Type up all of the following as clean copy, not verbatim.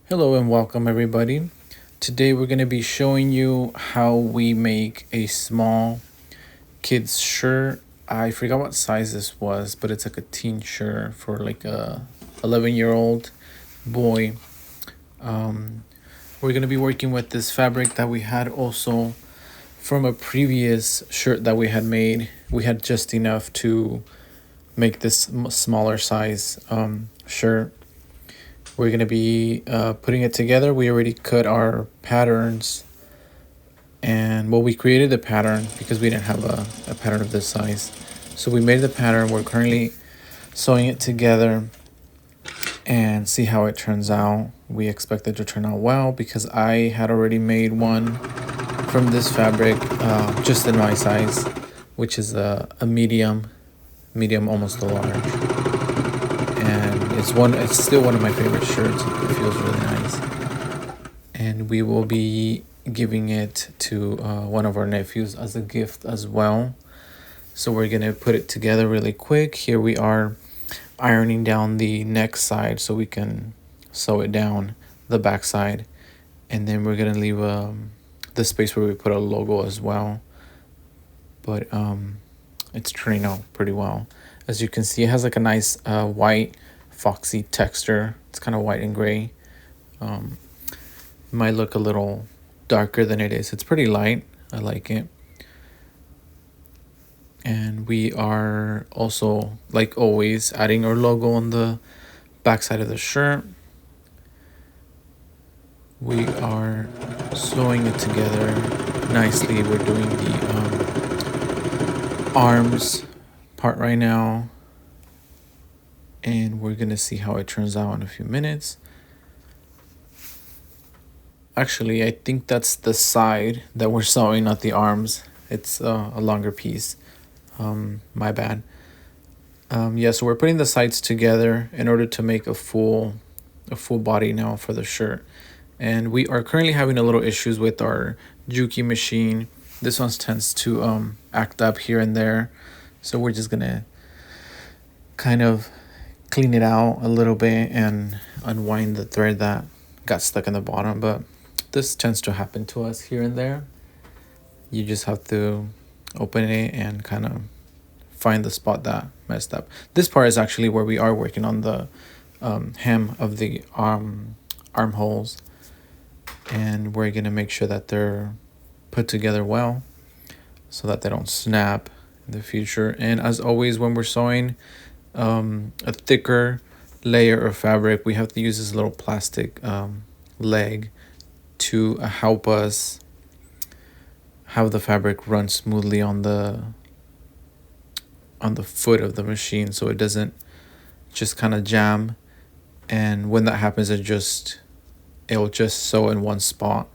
Hello and welcome everybody. Today we're going to be showing you how we make a small kid's shirt. I forgot what size this was, but it's like a teen shirt for like a 11-year-old boy. We're going to be working with this fabric that we had also from a previous shirt that we had made. We had just enough to make this smaller size shirt. We're going to be putting it together. We already cut our patterns, and we created the pattern because we didn't have a pattern of this size. So we made the pattern. We're currently sewing it together and see how it turns out. We expect it to turn out well because I had already made one from this fabric just in my size, which is a medium, almost a large. And it's still one of my favorite shirts. It feels really nice. And we will be giving it to one of our nephews as a gift as well. So we're gonna put it together really quick. Here we are ironing down the neck side so we can sew it down the back side, and then we're gonna leave the space where we put a logo as well. But it's turning out pretty well. As you can see, it has like a nice white foxy texture. It's kind of white and gray. Might look a little darker than it is. It's pretty light. I like it. And we are also, like always, adding our logo on the back side of the shirt. We are sewing it together nicely. We're doing the arms part right now, and we're gonna see how it turns out in a few minutes. Actually, I think that's the side that we're sewing, not the arms. It's a longer piece. My bad. Yeah, so we're putting the sides together in order to make a full body now for the shirt. And we are currently having a little issues with our Juki machine. This one tends to act up here and there. So we're just gonna kind of clean it out a little bit and unwind the thread that got stuck in the bottom. But this tends to happen to us here and there. You just have to open it and kind of find the spot that messed up. This part is actually where we are working on the hem of the armholes, and we're gonna make sure that they're put together well so that they don't snap in the future. And as always, when we're sewing a thicker layer of fabric, we have to use this little plastic leg to help us have the fabric run smoothly on the foot of the machine, so it doesn't just kind of jam. And when that happens, it'll just sew in one spot,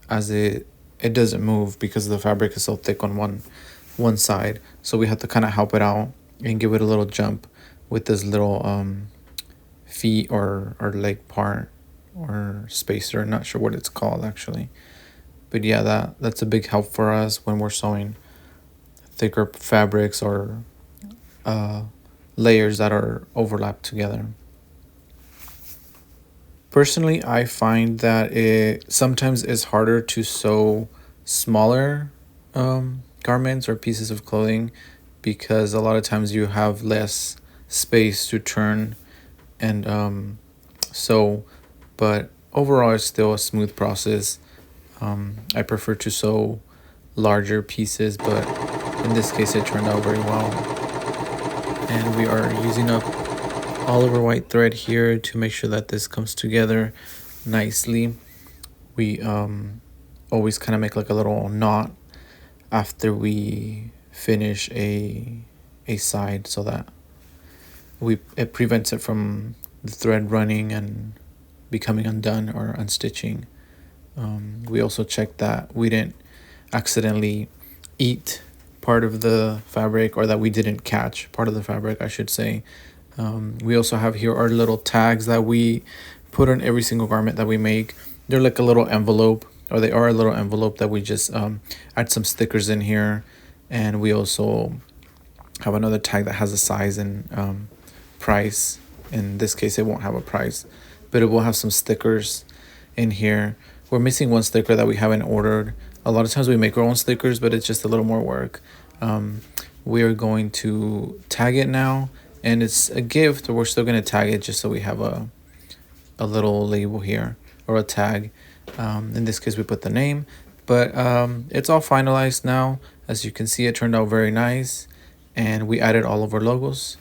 as it doesn't move because the fabric is so thick on one side. So we have to kind of help it out and give it a little jump with this little feet or leg part or spacer. Not sure what it's called actually, but yeah, that's a big help for us when we're sewing thicker fabrics or layers that are overlapped together. Personally, I find that it sometimes is harder to sew smaller garments or pieces of clothing because a lot of times you have less space to turn and sew, but overall it's still a smooth process. I prefer to sew larger pieces, but in this case it turned out very well. And we are using up all of our white thread here to make sure that this comes together nicely. We always kind of make like a little knot after we finish a side so that it prevents it from the thread running and becoming undone or unstitching. We also check that we didn't accidentally eat part of the fabric, or that we didn't catch part of the fabric, I should say. We also have here our little tags that we put on every single garment that we make. They're like a little envelope, or they are a little envelope that we just add some stickers in here. And we also have another tag that has a size and price. In this case, it won't have a price. but it will have some stickers in here. We're missing one sticker that we haven't ordered. A lot of times we make our own stickers, but it's just a little more work. We are going to tag it now, and it's a gift, but we're still going to tag it just so we have a little label here, or a tag. In this case, we put the name, but it's all finalized now. As you can see, it turned out very nice, and we added all of our logos.